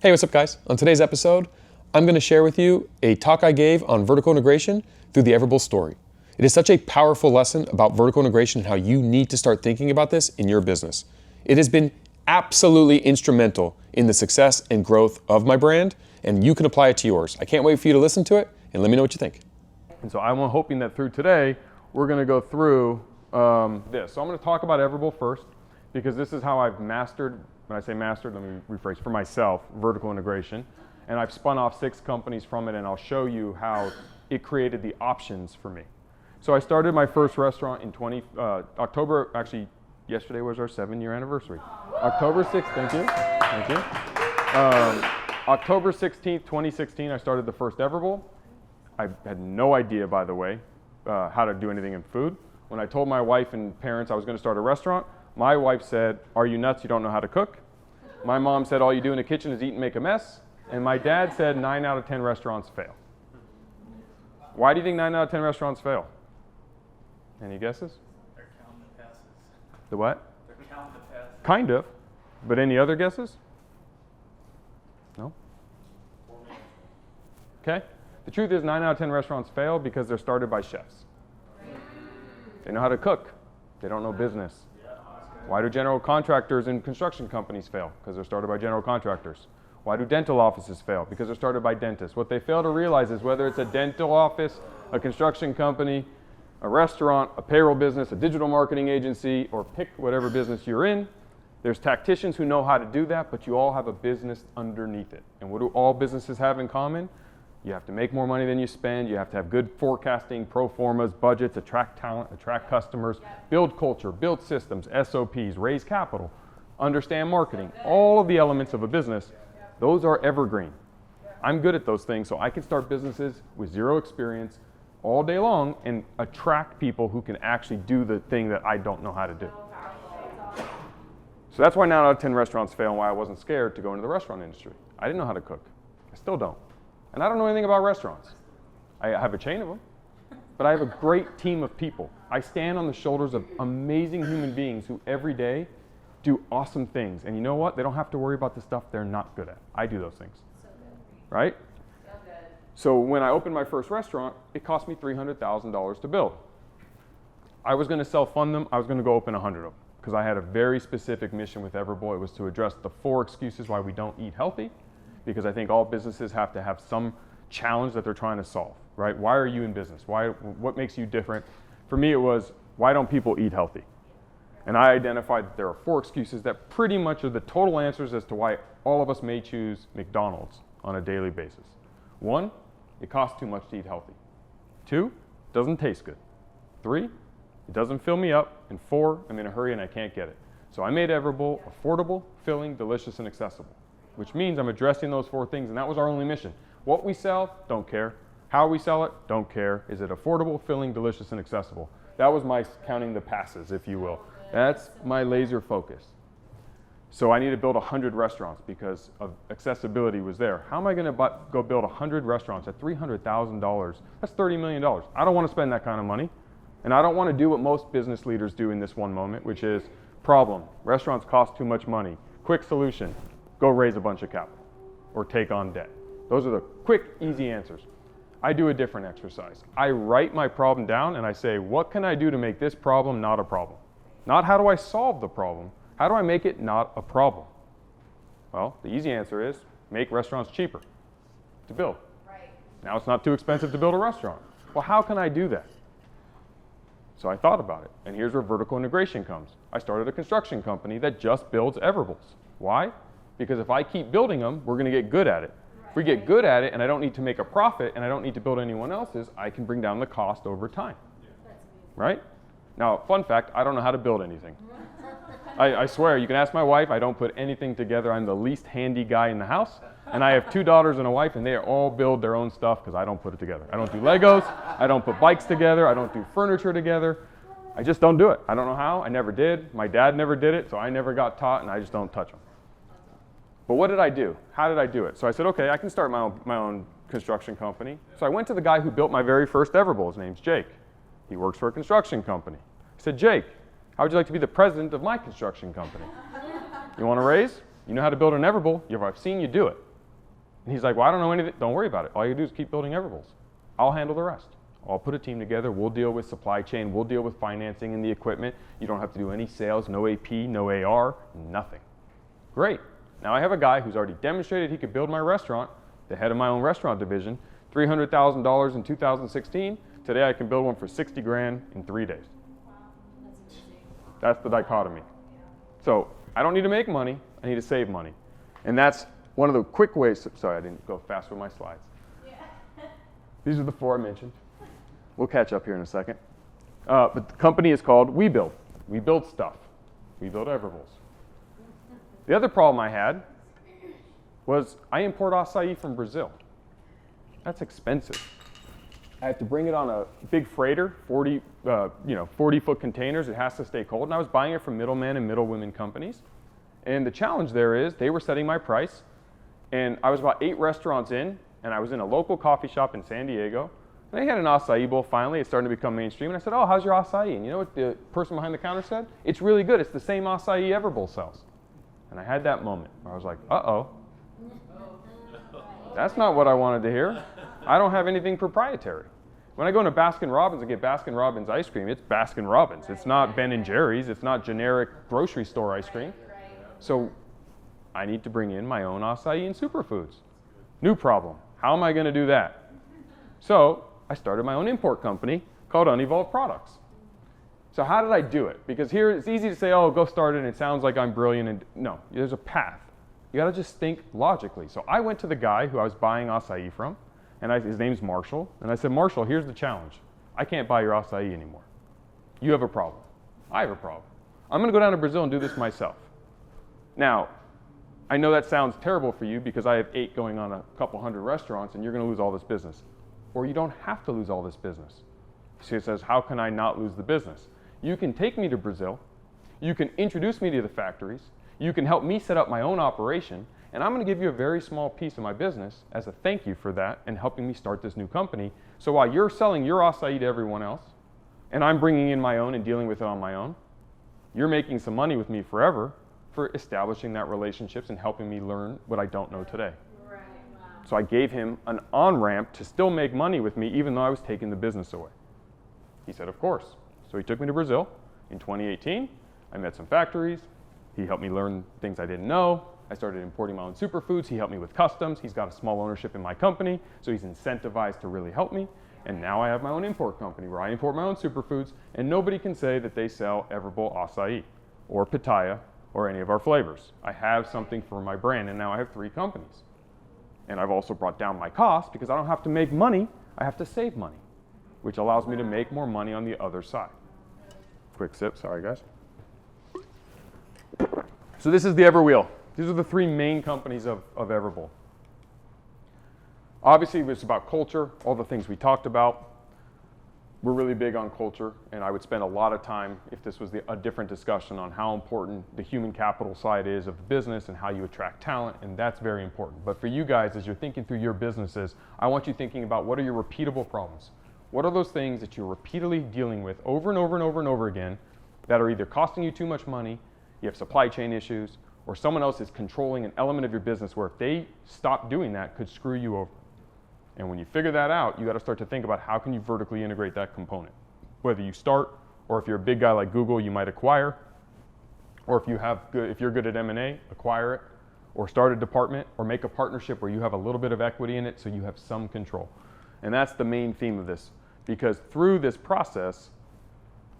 Hey, what's up guys? On today's episode, I'm going to share with you a talk I gave on vertical integration through the Everbowl story. It is such a powerful lesson about vertical integration and how you need to start thinking about this in your business. It has been absolutely instrumental in the success and growth of my brand, and you can apply it to yours. I can't wait for you to listen to it and let me know what you think. And so I'm hoping that through today, we're going to go through this. So I'm going to talk about Everbowl first, because this is how I've mastered, when I say mastered, let me rephrase, for myself, vertical integration. And I've spun off 6 companies from it, and I'll show you how it created the options for me. So I started my first restaurant in October, actually yesterday was our 7-year anniversary. October 6th, thank you. October 16th, 2016, I started the first Everbowl. I had no idea, by the way, how to do anything in food. When I told my wife and parents I was going to start a restaurant, my wife said, "Are you nuts? You don't know how to cook?" My mom said, "All you do in the kitchen is eat and make a mess." And my dad said, 9 out of 10 restaurants fail. Why do you think 9 out of 10 restaurants fail? Any guesses? They're counting the passes. The what? They're counting the passes. Kind of. But any other guesses? No? Okay. The truth is 9 out of 10 restaurants fail because they're started by chefs. They know how to cook. They don't know business. Why do general contractors and construction companies fail? Because they're started by general contractors. Why do dental offices fail? Because they're started by dentists. What they fail to realize is whether it's a dental office, a construction company, a restaurant, a payroll business, a digital marketing agency, or pick whatever business you're in, there's tacticians who know how to do that, but you all have a business underneath it. And what do all businesses have in common? You have to make more money than you spend. You have to have good forecasting, pro formas, budgets, attract talent, attract customers, build culture, build systems, SOPs, raise capital, understand marketing. All of the elements of a business, those are evergreen. I'm good at those things, so I can start businesses with zero experience all day long and attract people who can actually do the thing that I don't know how to do. So that's why 9 out of 10 restaurants fail and why I wasn't scared to go into the restaurant industry. I didn't know how to cook. I still don't. And I don't know anything about restaurants. I have a chain of them, but I have a great team of people. I stand on the shoulders of amazing human beings who every day do awesome things. And you know what? They don't have to worry about the stuff they're not good at. I do those things. So good. Right? So good. So when I opened my first restaurant, it cost me $300,000 to build. I was going to self-fund them. I was going to go open 100 of them because I had a very specific mission with Everbowl. It was to address the 4 excuses why we don't eat healthy, because I think all businesses have to have some challenge that they're trying to solve, right? Why are you in business? What makes you different? For me, it was, why don't people eat healthy? And I identified that there are 4 excuses that pretty much are the total answers as to why all of us may choose McDonald's on a daily basis. 1, it costs too much to eat healthy. 2, it doesn't taste good. 3, it doesn't fill me up. And 4, I'm in a hurry and I can't get it. So I made Everbowl affordable, filling, delicious, and accessible, which means I'm addressing those 4 things, and that was our only mission. What we sell, don't care. How we sell it, don't care. Is it affordable, filling, delicious, and accessible? That was my counting the passes, if you will. That's my laser focus. So I need to build 100 restaurants because of accessibility was there. How am I going to go build 100 restaurants at $300,000? That's $30 million. I don't want to spend that kind of money, and I don't want to do what most business leaders do in this one moment, which is problem. Restaurants cost too much money. Quick solution. Go raise a bunch of capital or take on debt. Those are the quick, easy answers. I do a different exercise. I write my problem down and I say, what can I do to make this problem not a problem? Not how do I solve the problem, how do I make it not a problem? Well, the easy answer is make restaurants cheaper to build. Right. Now it's not too expensive to build a restaurant. Well, how can I do that? So I thought about it, and here's where vertical integration comes. I started a construction company that just builds Everbowls. Why? Because if I keep building them, we're going to get good at it. If we get good at it and I don't need to make a profit and I don't need to build anyone else's, I can bring down the cost over time. Right? Now, fun fact, I don't know how to build anything. I swear, you can ask my wife, I don't put anything together. I'm the least handy guy in the house. And I have 2 daughters and a wife, and they all build their own stuff because I don't put it together. I don't do Legos. I don't put bikes together. I don't do furniture together. I just don't do it. I don't know how. I never did. My dad never did it, so I never got taught, and I just don't touch them. But what did I do? How did I do it? So I said, okay, I can start my own construction company. So I went to the guy who built my very first Everbowl. His name's Jake. He works for a construction company. I said, Jake, how would you like to be the president of my construction company? You want to raise? You know how to build an Everbowl. I've seen you do it. And he's like, well, I don't know anything. Don't worry about it. All you do is keep building Everbowls. I'll handle the rest. I'll put a team together. We'll deal with supply chain. We'll deal with financing and the equipment. You don't have to do any sales, no AP, no AR, nothing. Great. Now I have a guy who's already demonstrated he could build my restaurant, the head of my own restaurant division, $300,000 in 2016. Today I can build one for 60 grand in 3 days. Wow, that's amazing. That's the dichotomy. So I don't need to make money, I need to save money. And that's one of the quick ways, sorry I didn't go fast with my slides. Yeah. These are the 4 I mentioned. We'll catch up here in a second. But the company is called We Build. We build stuff. We build Everbowls. The other problem I had was I import acai from Brazil. That's expensive. I have to bring it on a big freighter, 40-foot containers. It has to stay cold. And I was buying it from middlemen and middlewomen companies. And the challenge there is they were setting my price. And I was about 8 restaurants in, and I was in a local coffee shop in San Diego. And they had an acai bowl finally. It's starting to become mainstream. And I said, oh, how's your acai? And you know what the person behind the counter said? It's really good. It's the same acai Everbowl sells. And I had that moment where I was like, uh-oh. That's not what I wanted to hear. I don't have anything proprietary. When I go into Baskin Robbins and get Baskin Robbins ice cream, it's Baskin Robbins. It's not Ben & Jerry's. It's not generic grocery store ice cream. So I need to bring in my own acai and superfoods. New problem. How am I going to do that? So I started my own import company called Unevolved Products. So how did I do it? Because here it's easy to say, oh, go start it, and it sounds like I'm brilliant. And no, there's a path. You got to just think logically. So I went to the guy who I was buying acai from, and his name's Marshall. And I said, Marshall, here's the challenge. I can't buy your acai anymore. You have a problem. I have a problem. I'm going to go down to Brazil and do this myself. Now, I know that sounds terrible for you because I have 8 going on a couple hundred restaurants, and you're going to lose all this business. Or you don't have to lose all this business. So he says, how can I not lose the business? You can take me to Brazil. You can introduce me to the factories. You can help me set up my own operation. And I'm going to give you a very small piece of my business as a thank you for that and helping me start this new company. So while you're selling your acai to everyone else, and I'm bringing in my own and dealing with it on my own, you're making some money with me forever for establishing that relationships and helping me learn what I don't know today. Right, wow. So I gave him an on-ramp to still make money with me even though I was taking the business away. He said, of course. So he took me to Brazil in 2018. I met some factories. He helped me learn things I didn't know. I started importing my own superfoods. He helped me with customs. He's got a small ownership in my company, so he's incentivized to really help me. And now I have my own import company where I import my own superfoods, and nobody can say that they sell Everbowl acai or pitaya or any of our flavors. I have something for my brand, and now I have 3 companies. And I've also brought down my costs because I don't have to make money, I have to save money, which allows me to make more money on the other side. Quick sip, sorry guys. So this is the Everwheel. These are the 3 main companies of Everbowl. Obviously, it's about culture, all the things we talked about. We're really big on culture, and I would spend a lot of time, if this was a different discussion, on how important the human capital side is of the business and how you attract talent, and that's very important. But for you guys, as you're thinking through your businesses, I want you thinking about what are your repeatable problems? What are those things that you're repeatedly dealing with over and over and over and over again that are either costing you too much money, you have supply chain issues, or someone else is controlling an element of your business where if they stop doing that, could screw you over. And when you figure that out, you got to start to think about how can you vertically integrate that component. Whether you start, or if you're a big guy like Google, you might acquire, or if you're good at M&A, acquire it, or start a department, or make a partnership where you have a little bit of equity in it so you have some control. And that's the main theme of this, because through this process,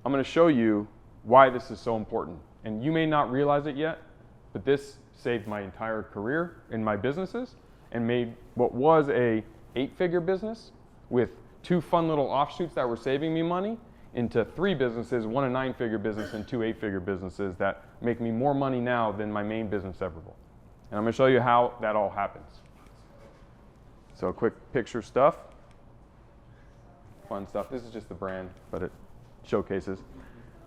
I'm going to show you why this is so important. And you may not realize it yet, but this saved my entire career in my businesses and made what was a 8-figure business with 2 fun little offshoots that were saving me money into 3 businesses, 1 a 9-figure business and 2 8-figure businesses that make me more money now than my main business Everbowl. And I'm going to show you how that all happens. So quick picture stuff. Fun stuff. This is just the brand, but it showcases.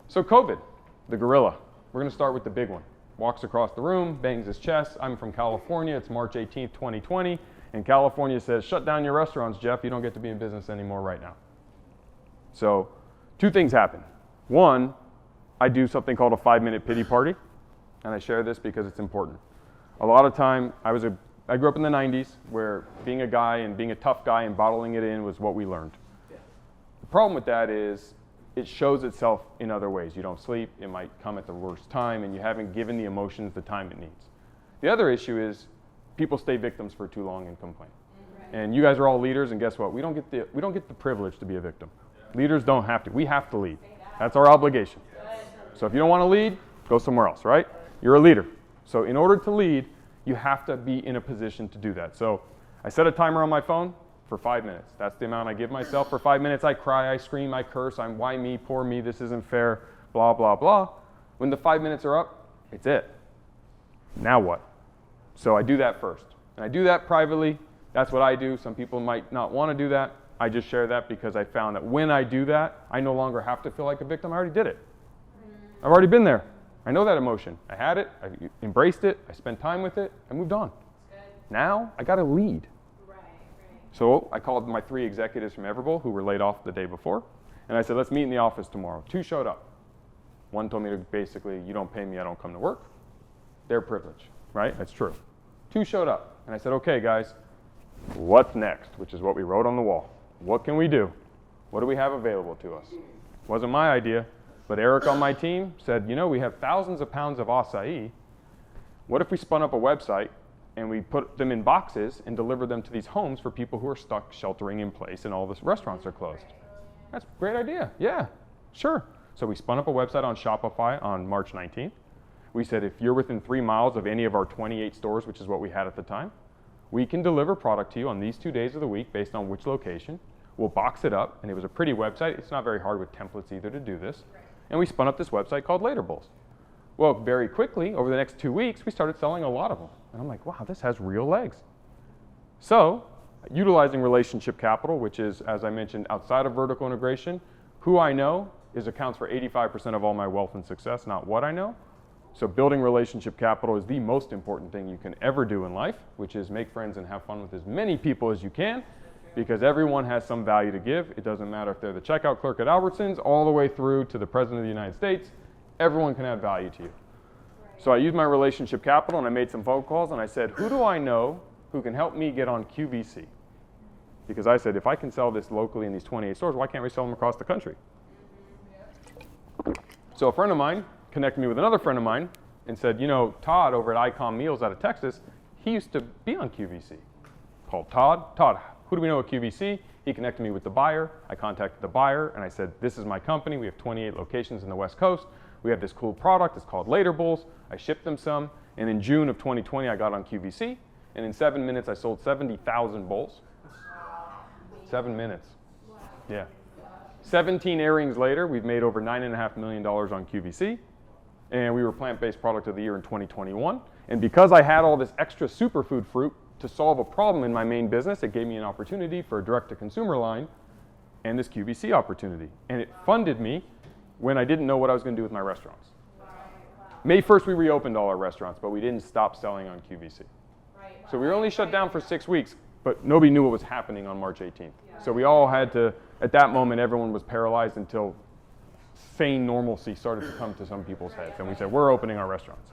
So COVID, the gorilla. We're going to start with the big one. Walks across the room, bangs his chest. I'm from California. It's March 18th, 2020. And California says, shut down your restaurants, Jeff. You don't get to be in business anymore right now. So 2 things happen. One, I do something called a 5-minute pity party. And I share this because it's important. A lot of time, I was a I grew up in the 90s where being a guy and being a tough guy and bottling it in was what we learned. The problem with that is it shows itself in other ways. You don't sleep, it might come at the worst time, and you haven't given the emotions the time it needs. The other issue is people stay victims for too long and complain. And you guys are all leaders, and guess what? We don't get the privilege to be a victim. Leaders don't have to. We have to lead. That's our obligation. So if you don't want to lead, go somewhere else, right? You're a leader. So in order to lead, you have to be in a position to do that. So I set a timer on my phone for 5 minutes. That's the amount I give myself. For 5 minutes, I cry, I scream, I curse, I'm why me, poor me, this isn't fair, blah, blah, blah. When the 5 minutes are up, it's it. Now what? So I do that first. And I do that privately. That's what I do. Some people might not want to do that. I just share that because I found that when I do that, I no longer have to feel like a victim. I already did it. I've already been there. I know that emotion. I had it. I embraced it. I spent time with it. I moved on. Now I got to lead. So I called my 3 executives from Everbowl who were laid off the day before. And I said, let's meet in the office tomorrow. 2 showed up. 1 told me to basically, you don't pay me, I don't come to work. Their privilege, right? That's true. 2 showed up. And I said, okay, guys, what's next? Which is what we wrote on the wall. What can we do? What do we have available to us? Wasn't my idea, but Eric on my team said, you know, we have thousands of pounds of acai. What if we spun up a website and we put them in boxes and deliver them to these homes for people who are stuck sheltering in place and all the restaurants are closed? That's a great idea. Yeah, sure. So we spun up a website on Shopify on March 19th. We said, if you're within 3 miles of any of our 28 stores, which is what we had at the time, we can deliver product to you on these 2 days of the week based on which location. We'll box it up, and it was a pretty website. It's not very hard with templates either to do this. And we spun up this website called Laterbowls. Well, very quickly, over the next 2 weeks, we started selling a lot of them. And I'm like, wow, this has real legs. So, utilizing relationship capital, which is, as I mentioned, outside of vertical integration, who I know accounts for 85% of all my wealth and success, not what I know. So building relationship capital is the most important thing you can ever do in life, which is make friends and have fun with as many people as you can, because everyone has some value to give. It doesn't matter if they're the checkout clerk at Albertsons all the way through to the President of the United States. Everyone can add value to you. So I used my relationship capital and I made some phone calls and I said, who do I know who can help me get on QVC? Because I said, if I can sell this locally in these 28 stores, why can't we sell them across the country? So a friend of mine connected me with another friend of mine and said, you know, Todd over at Icon Meals out of Texas, he used to be on QVC. Called Todd. Todd, who do we know at QVC? He connected me with the buyer. I contacted the buyer and I said, this is my company. We have 28 locations in the West Coast. We have this cool product. It's called Laterbowls. I shipped them some. And in June of 2020, I got on QVC. And in 7 minutes, I sold 70,000 bowls. 7 minutes. Yeah. 17 airings later, we've made over $9.5 million on QVC. And we were Plant-Based Product of the Year in 2021. And because I had all this extra superfood fruit to solve a problem in my main business, it gave me an opportunity for a direct-to-consumer line and this QVC opportunity. And it funded me when I didn't know what I was going to do with my restaurants. May 1st, we reopened all our restaurants, but we didn't stop selling on QVC. So we were only shut down for 6 weeks, but nobody knew what was happening on March 18th. So we all had to, at that moment, everyone was paralyzed until sane normalcy started to come to some people's heads. And we said, we're opening our restaurants.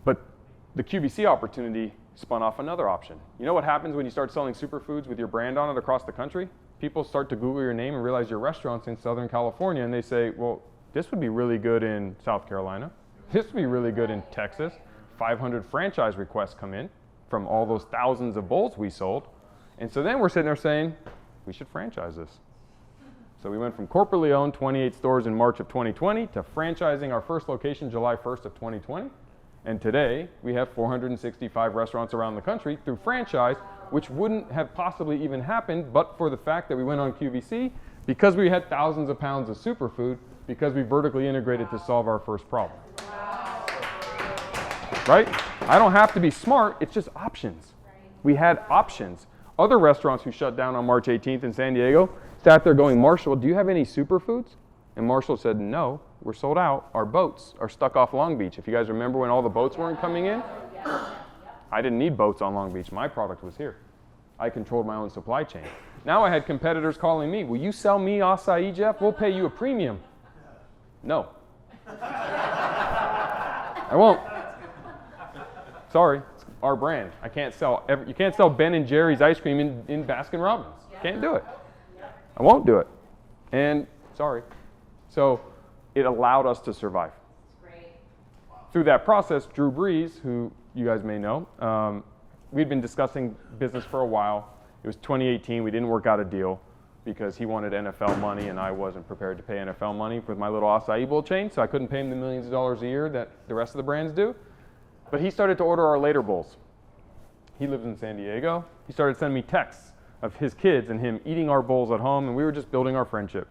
But the QVC opportunity spun off another option. You know what happens when you start selling superfoods with your brand on it across the country? People start to Google your name and realize your restaurant's in Southern California, and they say, well, this would be really good in South Carolina. This would be really good in Texas. 500 franchise requests come in from all those thousands of bowls we sold. And so then we're sitting there saying, we should franchise this. So we went from corporately owned 28 stores in March of 2020 to franchising our first location July 1st of 2020. And today we have 465 restaurants around the country through franchise, which wouldn't have possibly even happened but for the fact that we went on QVC, because we had thousands of pounds of superfood, because we vertically integrated to solve our first problem. Right? I don't have to be smart, it's just options. We had options. Other restaurants who shut down on March 18th in San Diego sat there going, Marshall, do you have any superfoods? And Marshall said, no, we're sold out. Our boats are stuck off Long Beach. If you guys remember when all the boats weren't coming in, I didn't need boats on Long Beach. My product was here. I controlled my own supply chain. Now I had competitors calling me, will you sell me acai, Jeff? We'll pay you a premium. No. I won't. Sorry, our brand. I can't sell, you can't sell Ben and Jerry's ice cream in Baskin Robbins. Can't do it. I won't do it. And sorry. So it allowed us to survive. Great. Through that process, Drew Brees, who you guys may know, we'd been discussing business for a while. It was 2018. We didn't work out a deal because he wanted NFL money and I wasn't prepared to pay NFL money with my little acai bowl chain, so I couldn't pay him the millions of dollars a year that the rest of the brands do. But he started to order our later bowls. He lives in San Diego. He started sending me texts of his kids and him eating our bowls at home, and we were just building our friendship.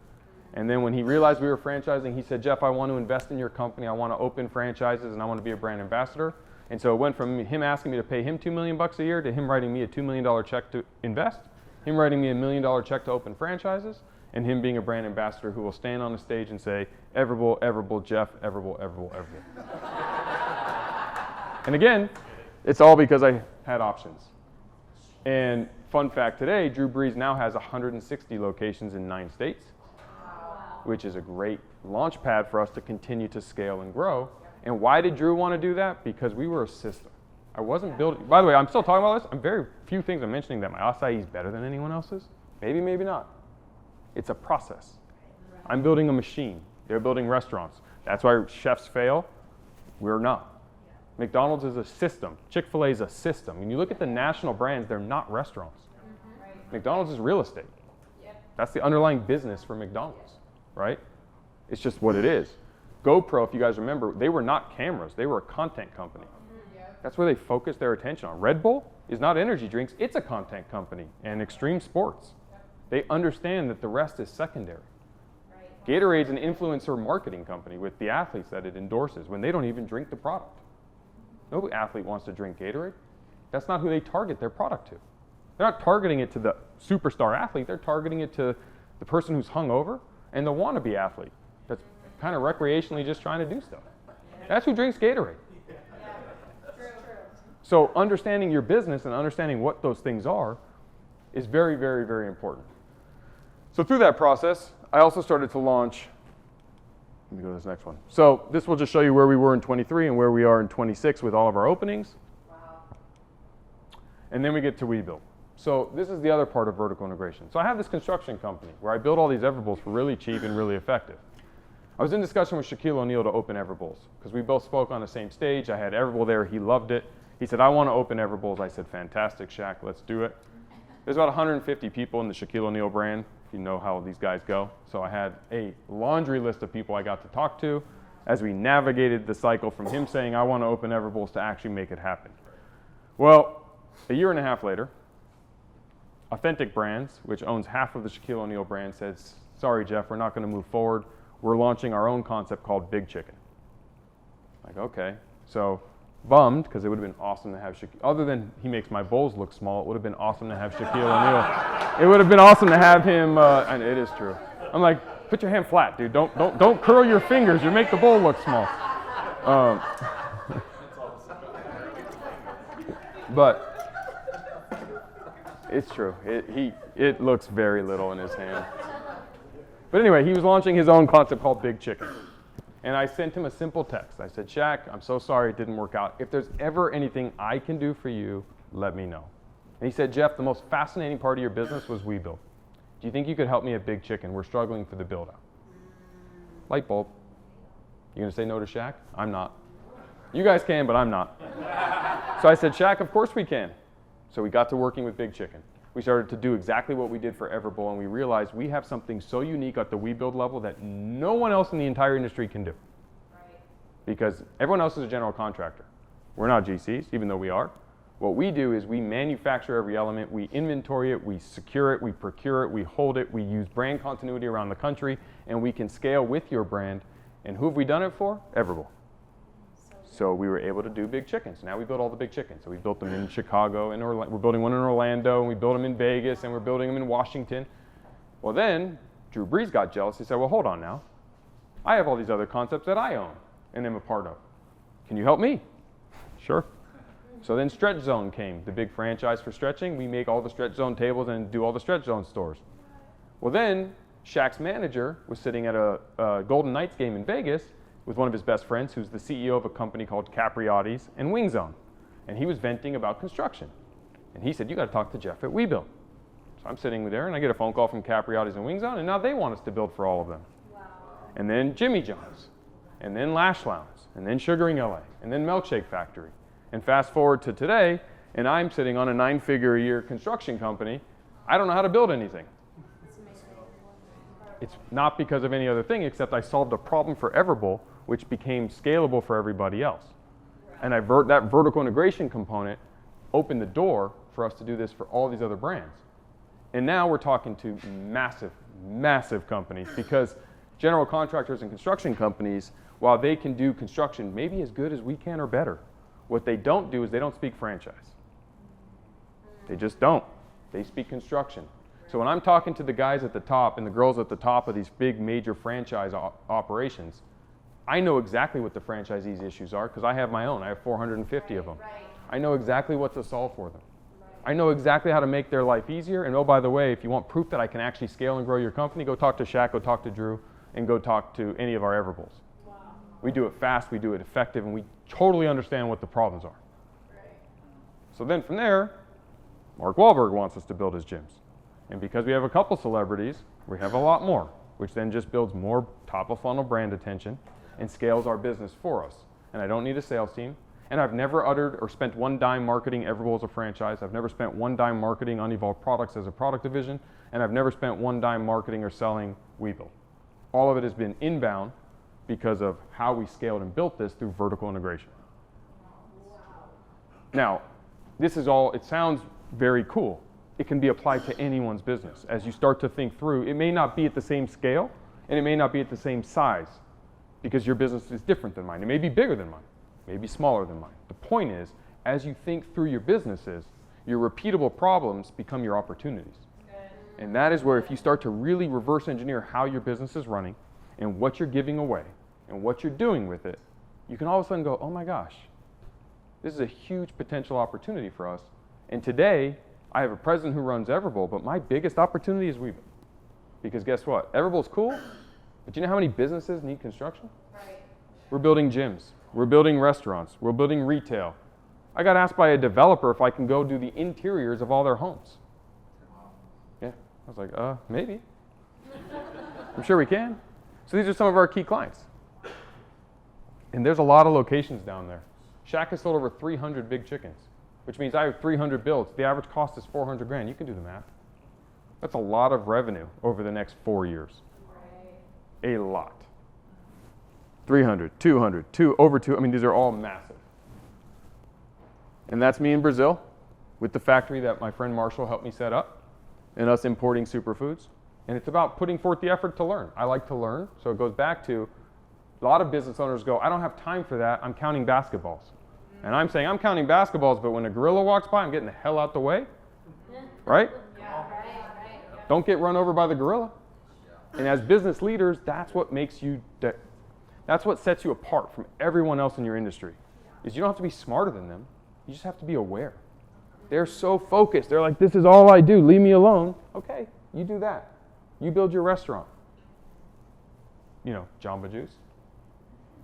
And then when he realized we were franchising, he said, Jeff, I want to invest in your company. I want to open franchises, and I want to be a brand ambassador. And so it went from him asking me to pay him $2 million a year to him writing me a $2 million check to invest, him writing me a $1 million check to open franchises, and him being a brand ambassador who will stand on the stage and say, Everbowl, Everbowl, Jeff, Everbowl, Everbowl, Everbowl. And again, it's all because I had options. And fun fact today, Drew Brees now has 160 locations in 9 states, which is a great launch pad for us to continue to scale and grow. And why did Drew want to do that? Because we were a system. I wasn't building, by the way, I'm still talking about this. I'm very few things I'm mentioning that my acai is better than anyone else's. Maybe, maybe not. It's a process. I'm building a machine. They're building restaurants. That's why chefs fail. We're not. McDonald's is a system. Chick-fil-A is a system. When you look at the national brands, they're not restaurants. McDonald's is real estate. That's the underlying business for McDonald's, right? It's just what it is. GoPro, if you guys remember, they were not cameras. They were a content company. That's where they focused their attention on. Red Bull is not energy drinks. It's a content company and extreme sports. They understand that the rest is secondary. Gatorade's an influencer marketing company with the athletes that it endorses when they don't even drink the product. No athlete wants to drink Gatorade. That's not who they target their product to. They're not targeting it to the superstar athlete. They're targeting it to the person who's hungover and the wannabe athlete that's kind of recreationally just trying to do stuff. That's who drinks Gatorade. So understanding your business and understanding what those things are is very, very, very important. So through that process, I also started to launch, let me go to this next one. So this will just show you where we were in 23 and where we are in 26 with all of our openings. And then we get to WeBuild. So this is the other part of vertical integration. So I have this construction company where I build all these Everbowls for really cheap and really effective. I was in discussion with Shaquille O'Neal to open Everbowls because we both spoke on the same stage. I had Everbowl there. He loved it. He said, I want to open Everbowls. I said, fantastic, Shaq. Let's do it. There's about 150 people in the Shaquille O'Neal brand, if you know how these guys go. So I had a laundry list of people I got to talk to as we navigated the cycle from him saying, I want to open Everbowls to actually make it happen. Well, a year and a half later, Authentic Brands, which owns half of the Shaquille O'Neal brand, says, sorry, Jeff, we're not going to move forward. We're launching our own concept called Big Chicken. Like, okay. So bummed, because it would have been awesome to have Shaquille. Other than he makes my bowls look small, it would have been awesome to have Shaquille O'Neal. It would have been awesome to have him, and it is true. I'm like, put your hand flat, dude. Don't curl your fingers. You make the bowl look small. But it's true. It looks very little in his hand. But anyway, he was launching his own concept called Big Chicken. And I sent him a simple text. I said, Shaq, I'm so sorry it didn't work out. If there's ever anything I can do for you, let me know. And he said, Jeff, the most fascinating part of your business was WeBuild. Do you think you could help me at Big Chicken? We're struggling for the build out. Light bulb. You gonna say no to Shaq? I'm not. You guys can, but I'm not. So I said, Shaq, of course we can. So we got to working with Big Chicken. We started to do exactly what we did for Everbowl, and we realized we have something so unique at the WeBuild level that no one else in the entire industry can do. Because everyone else is a general contractor. We're not GCs, even though we are. What we do is we manufacture every element, we inventory it, we secure it, we procure it, we hold it, we use brand continuity around the country, and we can scale with your brand. And who have we done it for? Everbowl. So we were able to do Big Chickens. Now we build all the Big Chickens. So we built them in Chicago, and we're building one in Orlando, and we built them in Vegas, and we're building them in Washington. Well then, Drew Brees got jealous. He said, well, hold on now. I have all these other concepts that I own and am a part of. Can you help me? Sure. So then Stretch Zone came, the big franchise for stretching. We make all the Stretch Zone tables and do all the Stretch Zone stores. Well then, Shaq's manager was sitting at a Golden Knights game in Vegas with one of his best friends, who's the CEO of a company called Capriotti's and Wing Zone. And he was venting about construction. And he said, you got to talk to Jeff at WeBuild. So I'm sitting there, and I get a phone call from Capriotti's and Wing Zone, and now they want us to build for all of them. Wow. And then Jimmy John's, and then Lash Lounge, and then Sugaring LA, and then Milkshake Factory. And fast forward to today, and I'm sitting on a 9-figure-a-year construction company. I don't know how to build anything. It's not because of any other thing, except I solved a problem for Everbowl, which became scalable for everybody else. And that vertical integration component opened the door for us to do this for all these other brands. And now we're talking to massive, massive companies, because general contractors and construction companies, while they can do construction maybe as good as we can or better, what they don't do is they don't speak franchise. They just don't. They speak construction. So when I'm talking to the guys at the top and the girls at the top of these big major franchise operations, I know exactly what the franchisees' issues are because I have my own. I have 450 of them. Right. I know exactly what to solve for them. I know exactly how to make their life easier. And oh, by the way, if you want proof that I can actually scale and grow your company, go talk to Shaq, go talk to Drew, and go talk to any of our Everbowls. Wow. We do it fast, we do it effective, and we totally understand what the problems are. Right. So then from there, Mark Wahlberg wants us to build his gyms. And because we have a couple celebrities, we have a lot more, which then just builds more top of funnel brand attention and scales our business for us. And I don't need a sales team. And I've never uttered or spent one dime marketing Everbowl as a franchise. I've never spent one dime marketing Unevolved Products as a product division. And I've never spent one dime marketing or selling WeBuild. All of it has been inbound because of how we scaled and built this through vertical integration. Wow. Now, this is all, it sounds very cool. It can be applied to anyone's business. As you start to think through, it may not be at the same scale, and it may not be at the same size, because your business is different than mine. It may be bigger than mine, maybe smaller than mine. The point is, as you think through your businesses, your repeatable problems become your opportunities. Good. And that is where if you start to really reverse engineer how your business is running and what you're giving away and what you're doing with it, you can all of a sudden go, oh my gosh, this is a huge potential opportunity for us. And today, I have a president who runs Everbowl, but my biggest opportunity is WeBuild. Because guess what? Everbowl's cool, but you know how many businesses need construction? Right. We're building gyms. We're building restaurants. We're building retail. I got asked by a developer if I can go do the interiors of all their homes. Yeah, I was like, maybe. I'm sure we can. So these are some of our key clients. And there's a lot of locations down there. Shaq has sold over 300 big chickens, which means I have 300 builds. The average cost is 400 grand. You can do the math. That's a lot of revenue over the next 4 years. Right. A lot. 300, 200, over 2. I mean, these are all massive. And that's me in Brazil with the factory that my friend Marshall helped me set up and us importing superfoods. And it's about putting forth the effort to learn. I like to learn, so it goes back to a lot of business owners go, I don't have time for that. I'm counting basketballs. And I'm saying, I'm counting basketballs, but when a gorilla walks by, I'm getting the hell out the way. Right? Yeah, right. Yeah. Don't get run over by the gorilla. And as business leaders, that's what makes you, that's what sets you apart from everyone else in your industry. Is you don't have to be smarter than them. You just have to be aware. They're so focused. They're like, this is all I do. Leave me alone. Okay, you do that. You build your restaurant. You know, Jamba Juice.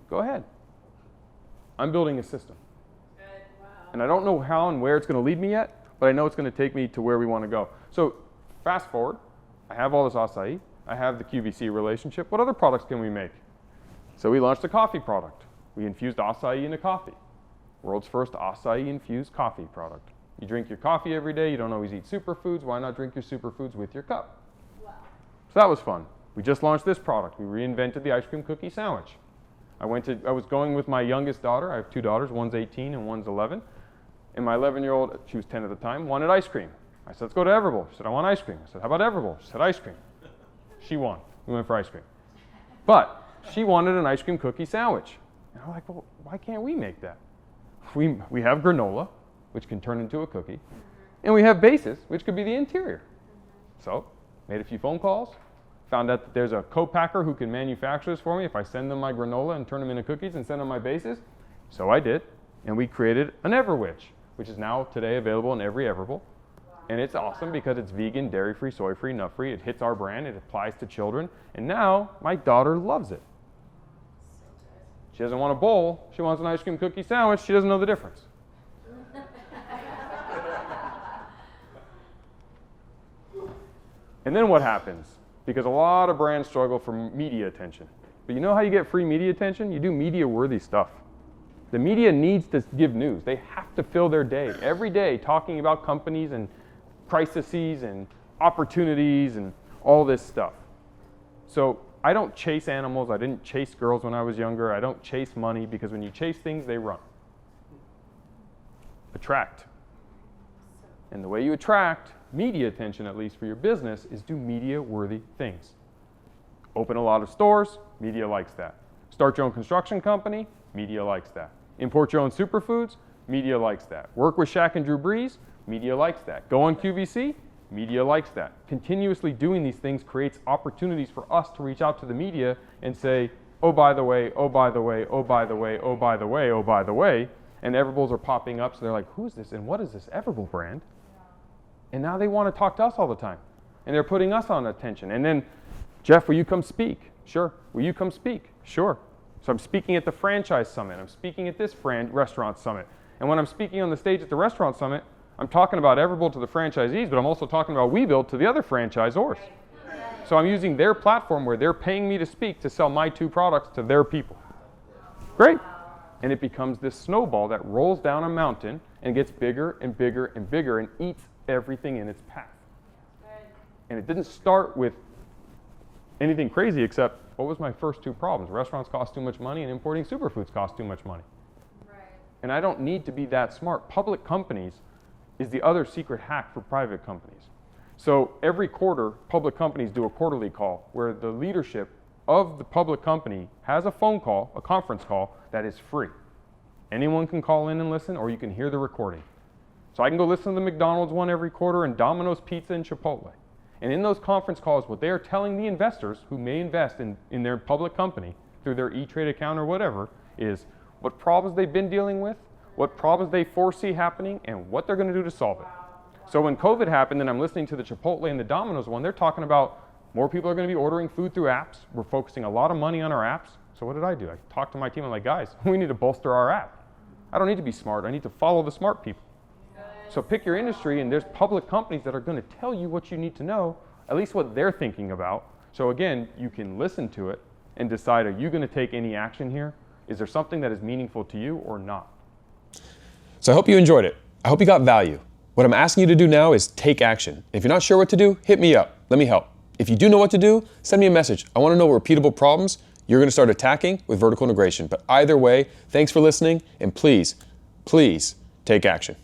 Go ahead. I'm building a system. Good. Wow. And I don't know how and where it's going to lead me yet, but I know it's going to take me to where we want to go. So fast forward. I have all this acai. I have the QVC relationship. What other products can we make? So we launched a coffee product. We infused acai into coffee. World's first acai-infused coffee product. You drink your coffee every day. You don't always eat superfoods. Why not drink your superfoods with your cup? Wow. So that was fun. We just launched this product. We reinvented the ice cream cookie sandwich. I was going with my youngest daughter. I have 2 daughters. One's 18 and one's 11. And my 11-year-old, she was 10 at the time, wanted ice cream. I said, let's go to Everbowl. She said, I want ice cream. I said, how about Everbowl? She said, ice cream. She won. We went for ice cream. But she wanted an ice cream cookie sandwich. And I'm like, well, why can't we make that? We have granola, which can turn into a cookie. And we have bases, which could be the interior. So made a few phone calls. Found out that there's a co-packer who can manufacture this for me if I send them my granola and turn them into cookies and send them my bases. So I did. And we created an Everwich, which is now today available in every Everbowl. And it's awesome because it's vegan, dairy-free, soy-free, nut-free. It hits our brand. It applies to children. And now my daughter loves it. She doesn't want a bowl. She wants an ice cream cookie sandwich. She doesn't know the difference. And then what happens? Because a lot of brands struggle for media attention. But you know how you get free media attention? You do media-worthy stuff. The media needs to give news. They have to fill their day, every day, talking about companies and crises and opportunities and all this stuff. So I don't chase animals. I didn't chase girls when I was younger. I don't chase money, because when you chase things, they run. Attract. And the way you attract media attention, at least for your business, is do media-worthy things. Open a lot of stores, media likes that. Start your own construction company, media likes that. Import your own superfoods, media likes that. Work with Shaq and Drew Brees, media likes that. Go on QVC, media likes that. Continuously doing these things creates opportunities for us to reach out to the media and say, oh, by the way, oh, by the way, oh, by the way, oh, by the way, oh, by the way. And Everbowls are popping up, so they're like, who's this and what is this Everbowl brand? And now they want to talk to us all the time. And they're putting us on attention. And then, Jeff, will you come speak? Sure. Will you come speak? Sure. So I'm speaking at the Franchise Summit. I'm speaking at this Restaurant Summit. And when I'm speaking on the stage at the Restaurant Summit, I'm talking about Everbowl to the franchisees, but I'm also talking about WeBuild to the other franchisors. So I'm using their platform where they're paying me to speak to sell my 2 products to their people. Great. And it becomes this snowball that rolls down a mountain and gets bigger and bigger and bigger and eats everything in its path. And it didn't start with anything crazy, except what was my first 2 problems? Restaurants cost too much money and importing superfoods cost too much money. Right. And I don't need to be that smart. Public companies is the other secret hack for private companies. So every quarter, public companies do a quarterly call where the leadership of the public company has a phone call, a conference call, that is free. Anyone can call in and listen, or you can hear the recording. So I can go listen to the McDonald's one every quarter and Domino's Pizza and Chipotle. And in those conference calls, what they are telling the investors who may invest in their public company through their E-Trade account or whatever is what problems they've been dealing with, what problems they foresee happening, and what they're going to do to solve it. So when COVID happened and I'm listening to the Chipotle and the Domino's one, they're talking about more people are going to be ordering food through apps. We're focusing a lot of money on our apps. So what did I do? I talked to my team. I'm like, guys, we need to bolster our app. I don't need to be smart. I need to follow the smart people. So pick your industry, and there's public companies that are going to tell you what you need to know, at least what they're thinking about. So again, you can listen to it and decide, are you going to take any action here? Is there something that is meaningful to you or not? So I hope you enjoyed it. I hope you got value. What I'm asking you to do now is take action. If you're not sure what to do, hit me up. Let me help. If you do know what to do, send me a message. I want to know repeatable problems you're going to start attacking with vertical integration. But either way, thanks for listening, and please, please take action.